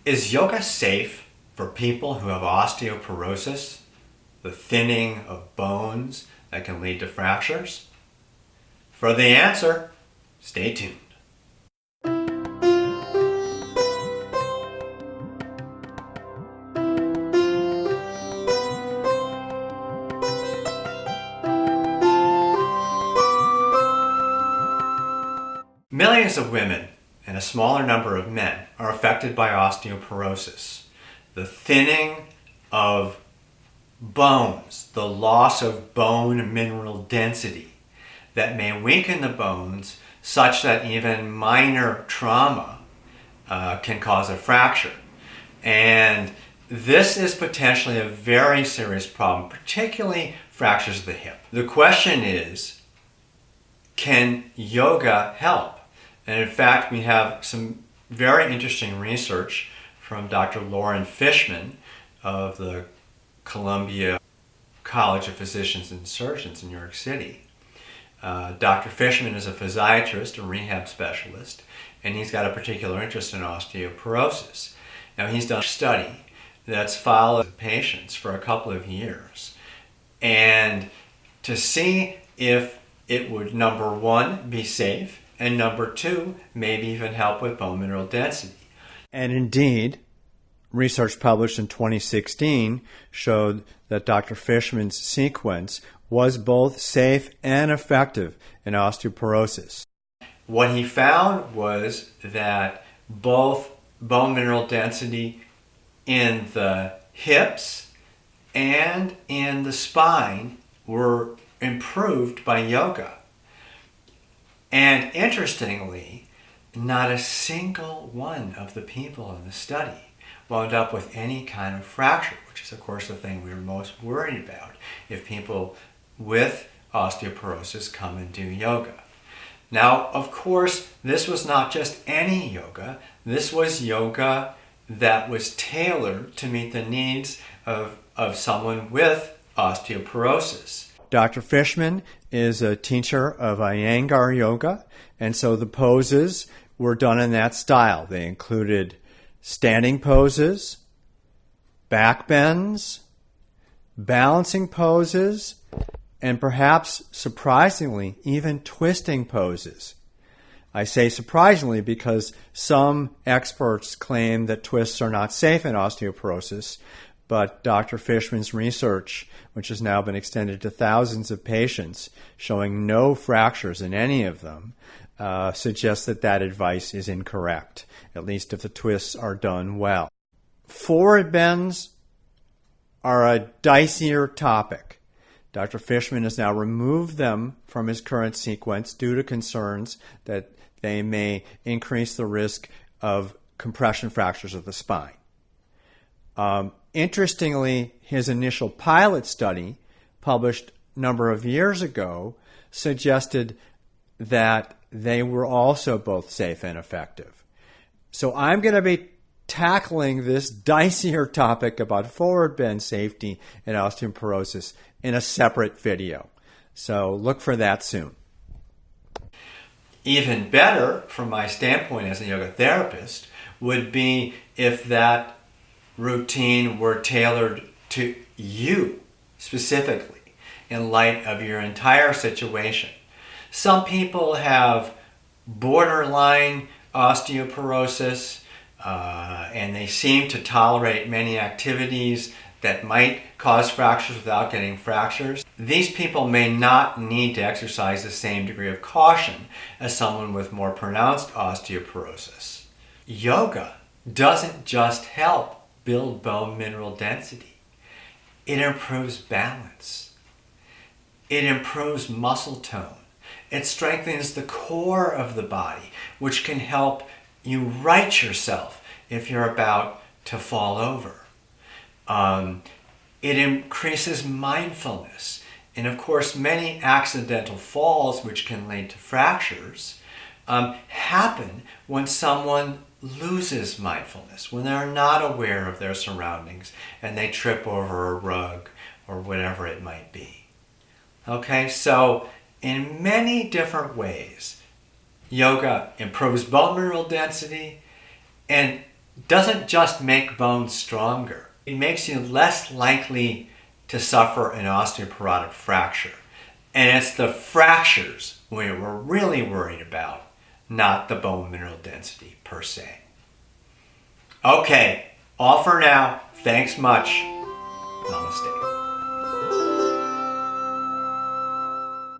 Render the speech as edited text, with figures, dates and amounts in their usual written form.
Is yoga safe for people who have osteoporosis, the thinning of bones that can lead to fractures? For the answer, stay tuned. Millions of women and a smaller number of men are affected by osteoporosis. The thinning of bones, the loss of bone mineral density that may weaken the bones such that even minor trauma can cause a fracture. And this is potentially a very serious problem, particularly fractures of the hip. The question is, can yoga help? And in fact, we have some very interesting research from Dr. Lauren Fishman of the Columbia College of Physicians and Surgeons in New York City. Dr. Fishman is a physiatrist, a rehab specialist, and he's got a particular interest in osteoporosis. Now, he's done a study that's followed patients for a couple of years, and to see if it would, number one, be safe, and number two, maybe even help with bone mineral density. And indeed, research published in 2016 showed that Dr. Fishman's sequence was both safe and effective in osteoporosis. What he found was that both bone mineral density in the hips and in the spine were improved by yoga. And interestingly, not a single one of the people in the study wound up with any kind of fracture, which is, of course, the thing we were most worried about if people with osteoporosis come and do yoga. Now, of course, this was not just any yoga. This was yoga that was tailored to meet the needs of someone with osteoporosis. Dr. Fishman is a teacher of Iyengar yoga, and so the poses were done in that style. They included standing poses, back bends, balancing poses, and perhaps surprisingly, even twisting poses. I say surprisingly because some experts claim that twists are not safe in osteoporosis, but Dr. Fishman's research, which has now been extended to thousands of patients, showing no fractures in any of them, suggests that that advice is incorrect, at least if the twists are done well. Forward bends are a dicier topic. Dr. Fishman has now removed them from his current sequence due to concerns that they may increase the risk of compression fractures of the spine. Interestingly, his initial pilot study, published a number of years ago, suggested that they were also both safe and effective. So I'm going to be tackling this dicier topic about forward bend safety and osteoporosis in a separate video. So look for that soon. Even better, from my standpoint as a yoga therapist, would be if that routine were tailored to you specifically in light of your entire situation. Some people have borderline osteoporosis and they seem to tolerate many activities that might cause fractures without getting fractures. These people may not need to exercise the same degree of caution as someone with more pronounced osteoporosis. Yoga doesn't just help build bone mineral density. It improves balance. It improves muscle tone. It strengthens the core of the body, which can help you right yourself if you're about to fall over. It increases mindfulness. And of course, many accidental falls, which can lead to fractures, happen when someone loses mindfulness, when they're not aware of their surroundings and they trip over a rug or whatever it might be. Okay, so in many different ways, yoga improves bone mineral density and doesn't just make bones stronger. It makes you less likely to suffer an osteoporotic fracture. And it's the fractures we're really worried about, not the bone mineral density per se. Okay, all for now. Thanks much. Namaste.